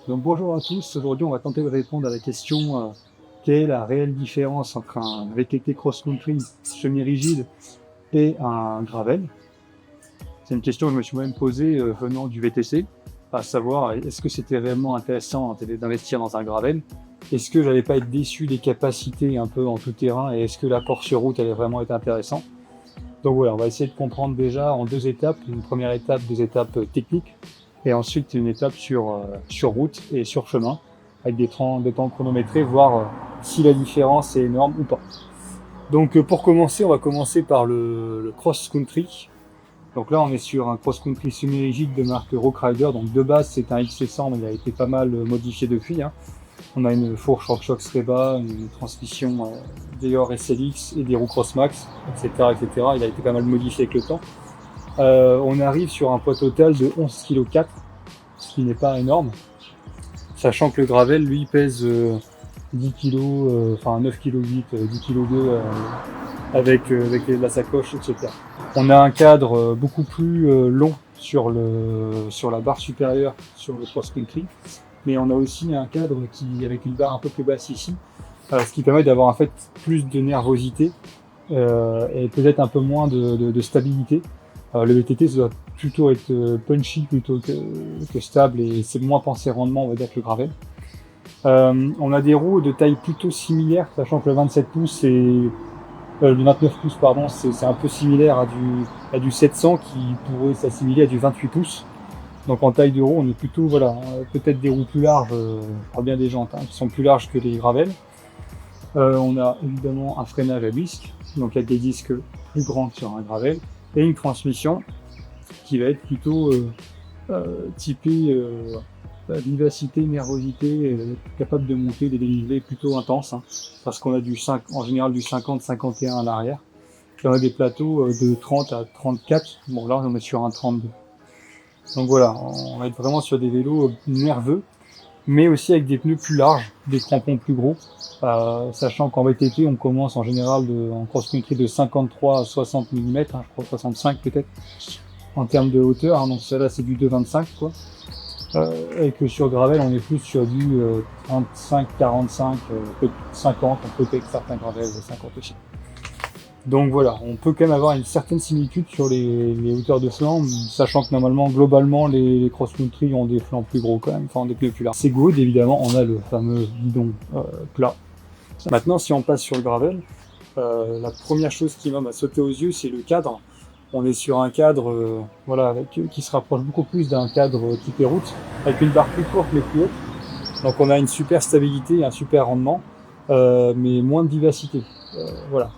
Donc bonjour à tous, aujourd'hui on va tenter de répondre à la question quelle est la réelle différence entre un VTT cross-country semi-rigide et un gravel. C'est une question que je me suis moi-même posée venant du VTC, à savoir est-ce que c'était réellement intéressant d'investir dans un gravel? Est-ce que j'allais pas être déçu des capacités un peu en tout terrain et est-ce que l'apport sur route allait vraiment être intéressant? Donc voilà, on va essayer de comprendre déjà en deux étapes, une première étape, des étapes techniques, et ensuite une étape sur route et sur chemin, avec des temps chronométrés, voir si la différence est énorme ou pas. Donc pour commencer, on va commencer par le cross-country. Donc là, on est sur un cross-country semi-rigide de marque Rock Rider. Donc de base, c'est un XC100, mais il a été pas mal modifié depuis. On a une fourche RockShox Reba, une transmission Dior SLX et des roues Crossmax, etc., etc. Il a été pas mal modifié avec le temps. On arrive sur un poids total de 11,4 kg, ce qui n'est pas énorme, sachant que le gravel, lui, pèse 10 kg, enfin 9,8 kg, 10 kg 2 avec la sacoche, etc. On a un cadre beaucoup plus long sur la barre supérieure sur le cross-country, mais on a aussi un cadre avec une barre un peu plus basse ici, ce qui permet d'avoir en fait plus de nervosité et peut-être un peu moins de stabilité. Le VTT ça doit plutôt être punchy plutôt que stable et c'est moins pensé rendement on va dire que le gravel. On a des roues de taille plutôt similaire, sachant que le 27 pouces le 29 pouces pardon, c'est un peu similaire à du 700 qui pourrait s'assimiler à du 28 pouces. Donc en taille de roue, on est plutôt voilà, peut-être des roues plus larges, je parle bien des jantes, qui sont plus larges que les gravels. On a évidemment un freinage à disque, donc avec des disques plus grands que sur un gravel, et une transmission qui va être plutôt typée vivacité, nervosité, capable de monter des dénivelés plutôt intenses, parce qu'on a en général du 50-51 à l'arrière. Et on a des plateaux de 30 à 34, bon là on est sur un 32. Donc voilà, on va être vraiment sur des vélos nerveux, mais aussi avec des pneus plus larges, des crampons plus gros, sachant qu'en VTT on commence en général en cross-country de 53 à 60 mm, je crois 65 peut-être, en termes de hauteur, donc ça là c'est du 2,25 quoi. Et que sur gravel on est plus sur du 35-45, 50, on peut avec certains gravels 50 aussi. Donc voilà, on peut quand même avoir une certaine similitude sur les hauteurs de flanc, sachant que normalement, globalement, les cross-country ont des flancs plus gros quand même, enfin des pneus plus larges. C'est good, évidemment, on a le fameux guidon plat. Maintenant, si on passe sur le gravel, la première chose qui va m'a sauté aux yeux, c'est le cadre. On est sur un cadre voilà, qui se rapproche beaucoup plus d'un cadre type route, avec une barre plus courte mais plus haute. Donc on a une super stabilité, un super rendement, mais moins de vivacité. Voilà.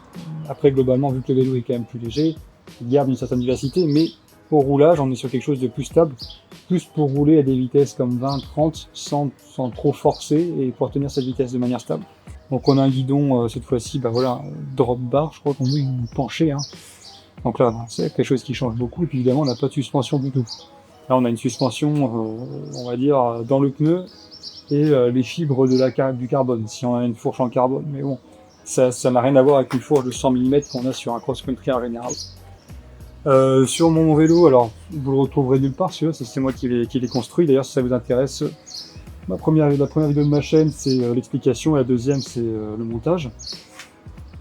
Après, globalement, vu que le vélo est quand même plus léger, il garde une certaine vivacité, mais au roulage, on est sur quelque chose de plus stable, plus pour rouler à des vitesses comme 20-30 sans trop forcer et pour tenir cette vitesse de manière stable. Donc on a un guidon, cette fois-ci, voilà, drop bar, je crois qu'on dit, penché. Donc là, c'est quelque chose qui change beaucoup, et puis évidemment, on n'a pas de suspension du tout. Là, on a une suspension, on va dire, dans le pneu, et les fibres du carbone, si on a une fourche en carbone. Mais bon, ça n'a rien à voir avec une fourche de 100 mm qu'on a sur un cross-country en général. Sur mon vélo, alors vous le retrouverez nulle part, celui-là, c'est moi qui l'ai construit. D'ailleurs, si ça vous intéresse, la première vidéo de ma chaîne, c'est l'explication, et la deuxième, c'est le montage.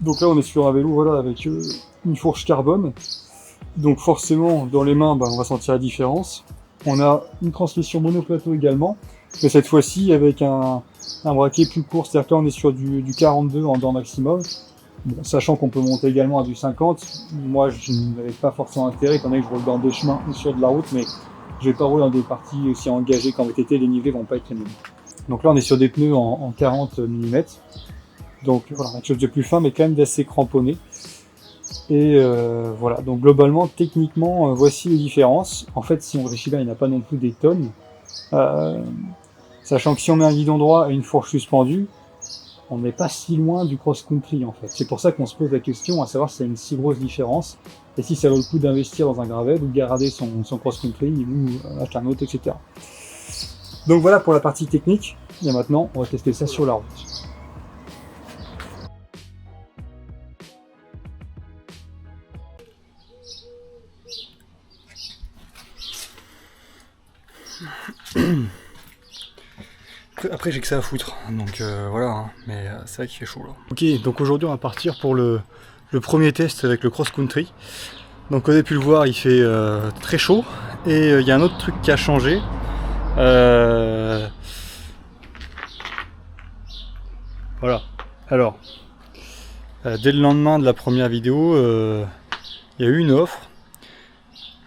Donc là, on est sur un vélo voilà, avec une fourche carbone. Donc forcément, dans les mains, on va sentir la différence. On a une transmission monoplateau également, mais cette fois-ci avec un braquet plus court, c'est-à-dire que là on est sur du 42 en dents maximum, sachant qu'on peut monter également à du 50. Moi je n'avais pas forcément intérêt, étant donné que je roule dans des chemins ou sur de la route, mais je vais pas rouler dans des parties aussi engagées qu'en VTT, les niveaux vont pas être les mêmes. Donc là on est sur des pneus en 40 mm, donc voilà, quelque chose de plus fin mais quand même d'assez cramponné. Et voilà, donc globalement, techniquement, voici les différences. En fait, si on réfléchit bien, il n'y a pas non plus des tonnes. Sachant que si on met un guidon droit et une fourche suspendue, on n'est pas si loin du cross-country en fait. C'est pour ça qu'on se pose la question à savoir s'il y a une si grosse différence et si ça vaut le coup d'investir dans un gravel ou garder son cross-country ou acheter un autre, etc. Donc voilà pour la partie technique. Et maintenant, on va tester ça sur la route. Après j'ai que ça à foutre, donc voilà, hein. Mais c'est vrai qu'il fait chaud là. Ok, donc aujourd'hui on va partir pour le premier test avec le cross-country. Donc vous avez pu le voir, il fait très chaud, et il y a un autre truc qui a changé. Voilà, alors, dès le lendemain de la première vidéo, il y a eu une offre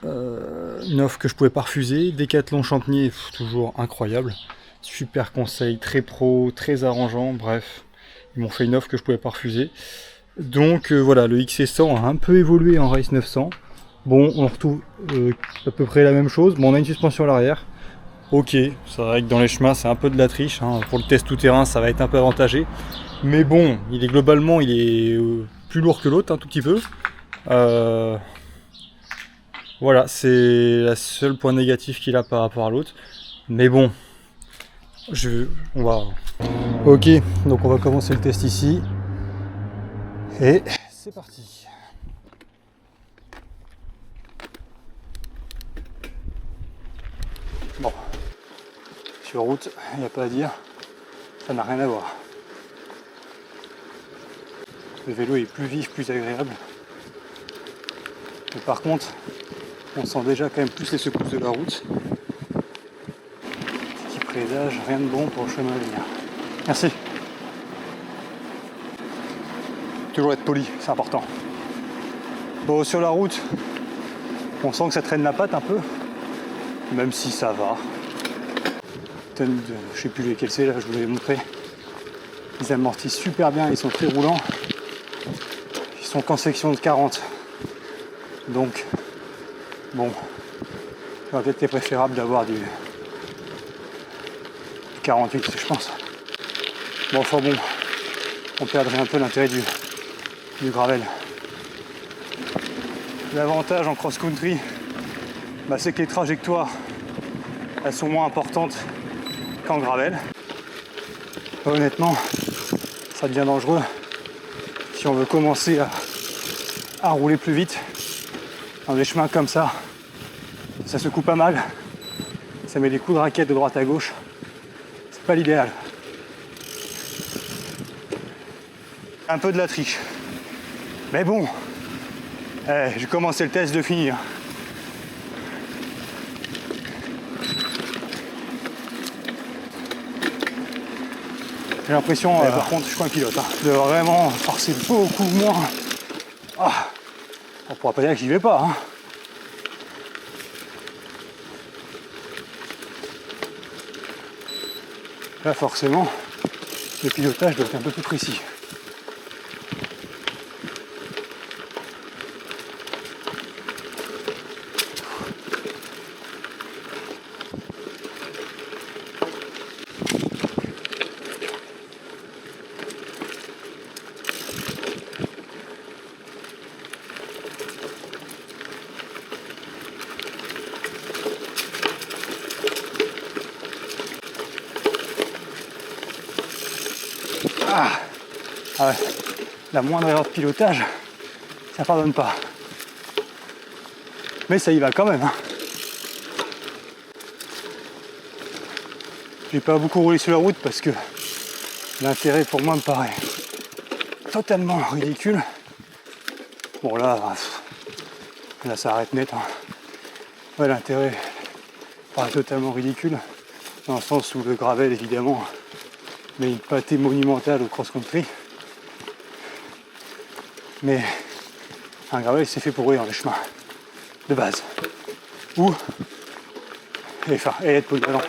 que je pouvais pas refuser. Décathlon Champniers, toujours incroyable. Super conseil, très pro, très arrangeant, bref. Ils m'ont fait une offre que je pouvais pas refuser. Donc voilà, le XC100 a un peu évolué en Race 900. Bon, on retrouve à peu près la même chose. Bon, on a une suspension à l'arrière. Ok, c'est vrai que dans les chemins c'est un peu de la triche, hein. Pour le test tout-terrain ça va être un peu avantagé. Mais bon, il est globalement plus lourd que l'autre, un tout petit peu. Voilà, c'est le seul point négatif qu'il a par rapport à l'autre. Mais bon, on va... Ok, donc on va commencer le test ici. Et c'est parti. Bon, sur route, il n'y a pas à dire, ça n'a rien à voir. Le vélo est plus vif, plus agréable. Mais par contre, on sent déjà quand même plus les secousses de la route. Petit présage, rien de bon pour le chemin à venir. Merci. Toujours être poli, c'est important. Bon, sur la route, on sent que ça traîne la patte un peu, même si ça va. Je sais plus lesquels c'est, là, je vous l'ai montré. Ils amortissent super bien, ils sont très roulants. Ils sont qu'en section de 40. Donc, bon, ça aurait peut-être été préférable d'avoir du 48, je pense. Bon, enfin bon, on perdrait un peu l'intérêt du gravel. L'avantage en cross-country, c'est que les trajectoires, elles sont moins importantes qu'en gravel. Honnêtement, ça devient dangereux si on veut commencer à rouler plus vite dans des chemins comme ça. Ça secoue pas mal, ça met des coups de raquette de droite à gauche, c'est pas l'idéal. Un peu de la triche, mais bon, j'ai commencé le test de finir. J'ai l'impression, par contre, je suis pas un pilote, de vraiment forcer beaucoup moins. Ah, on pourra pas dire que j'y vais pas. Hein. Là, forcément, le pilotage doit être un peu plus précis. Ah ouais. La moindre erreur de pilotage, ça pardonne pas. Mais ça y va quand même. Hein. J'ai pas beaucoup roulé sur la route parce que l'intérêt pour moi me paraît totalement ridicule. Bon là ça arrête net. Hein. Ouais, l'intérêt paraît totalement ridicule. Dans le sens où le gravel évidemment met une pâtée monumentale au cross-country. Mais un gravel c'est fait pour rouler dans les chemins de base. Ou et être polyvalent.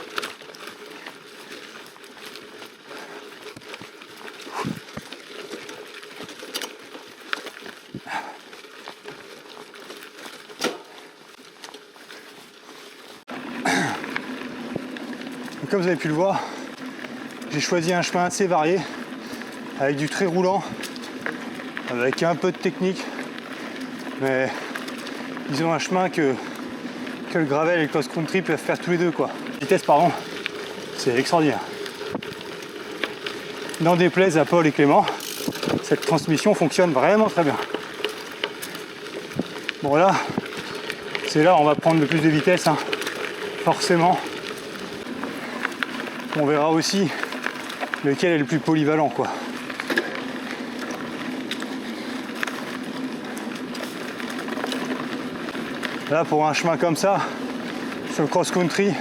Comme vous avez pu le voir, j'ai choisi un chemin assez varié, avec du très roulant, avec un peu de technique, mais disons un chemin que le gravel et le cross-country peuvent faire tous les deux, quoi. Vitesse pardon, c'est extraordinaire. N'en déplaise à Paul et Clément, cette transmission fonctionne vraiment très bien. Bon là, c'est là où on va prendre le plus de vitesse, hein. Forcément. On verra aussi lequel est le plus polyvalent, quoi. Là, pour un chemin comme ça, sur le cross-country,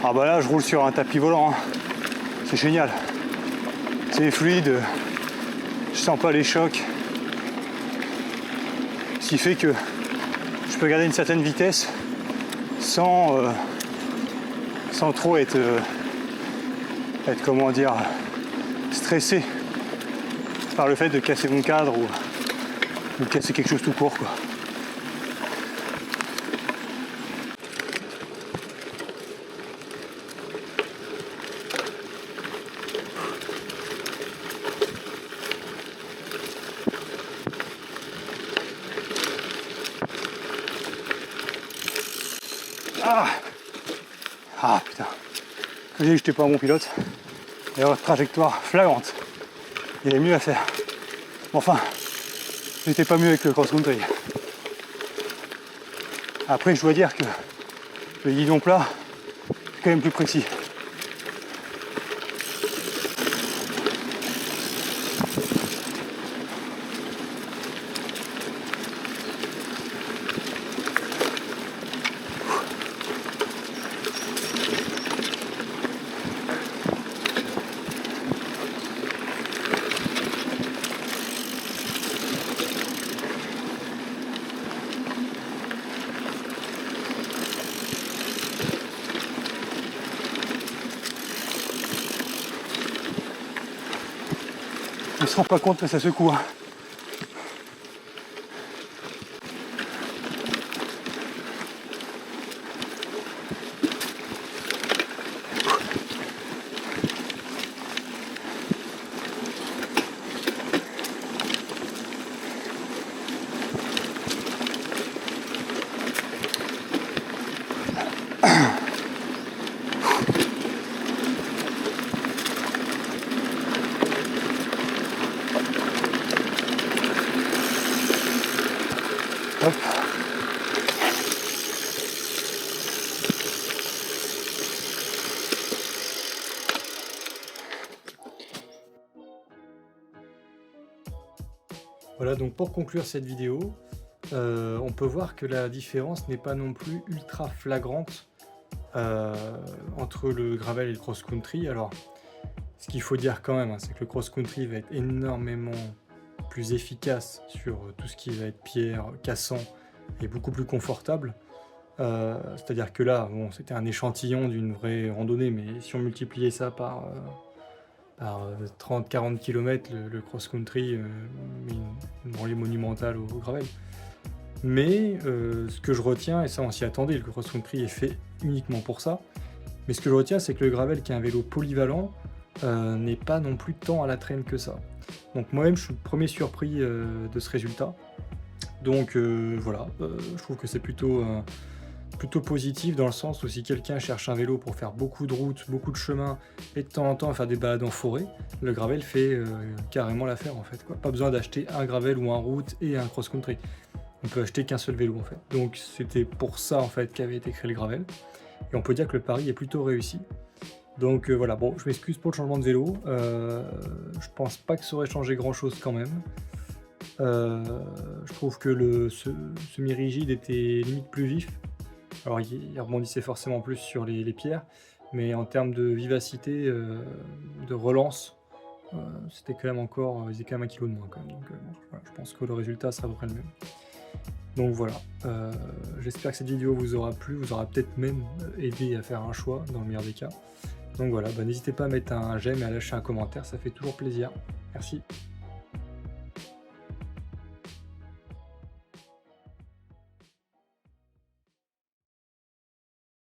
ah bah là, je roule sur un tapis volant, hein. C'est génial. C'est fluide, je sens pas les chocs. Ce qui fait que je peux garder une certaine vitesse sans trop être comment dire, stressé par le fait de casser mon cadre ou de casser quelque chose tout court, quoi. Ah putain, je dis que j'étais pas un bon pilote. D'ailleurs, trajectoire flagrante. Il y avait mieux à faire. Enfin, j'étais pas mieux avec le cross-country. Après, je dois dire que le guidon plat est quand même plus précis. Ils se rendent pas compte que ça secoue. Hein. Hop. Voilà, donc pour conclure cette vidéo, on peut voir que la différence n'est pas non plus ultra flagrante entre le gravel et le cross-country. Alors, ce qu'il faut dire quand même, hein, c'est que le cross-country va être énormément plus efficace sur tout ce qui va être pierre, cassant et beaucoup plus confortable. C'est-à-dire que là, bon, c'était un échantillon d'une vraie randonnée, mais si on multipliait ça par 30-40 km, le cross-country, une branlée monumentale au gravel. Mais ce que je retiens, et ça on s'y attendait, le cross-country est fait uniquement pour ça, mais ce que je retiens, c'est que le gravel, qui est un vélo polyvalent, n'est pas non plus tant à la traîne que ça. Donc moi-même, je suis le premier surpris de ce résultat. Donc voilà, je trouve que c'est plutôt positif, dans le sens où si quelqu'un cherche un vélo pour faire beaucoup de routes, beaucoup de chemins, et de temps en temps faire des balades en forêt, le gravel fait carrément l'affaire en fait, quoi. Pas besoin d'acheter un gravel ou un route et un cross-country. On peut acheter qu'un seul vélo en fait. Donc c'était pour ça en fait qu'avait été créé le gravel. Et on peut dire que le pari est plutôt réussi. Donc voilà, bon, je m'excuse pour le changement de vélo. Je pense pas que ça aurait changé grand chose quand même. Je trouve que le semi-rigide était limite plus vif. Alors il rebondissait forcément plus sur les pierres, mais en termes de vivacité, de relance, c'était quand même encore, ils étaient quand même 1 kg de moins quand même. Donc voilà, je pense que le résultat sera à peu près le même. Donc voilà, j'espère que cette vidéo vous aura plu, vous aura peut-être même aidé à faire un choix dans le meilleur des cas. Donc voilà, n'hésitez pas à mettre un j'aime et à lâcher un commentaire, ça fait toujours plaisir. Merci.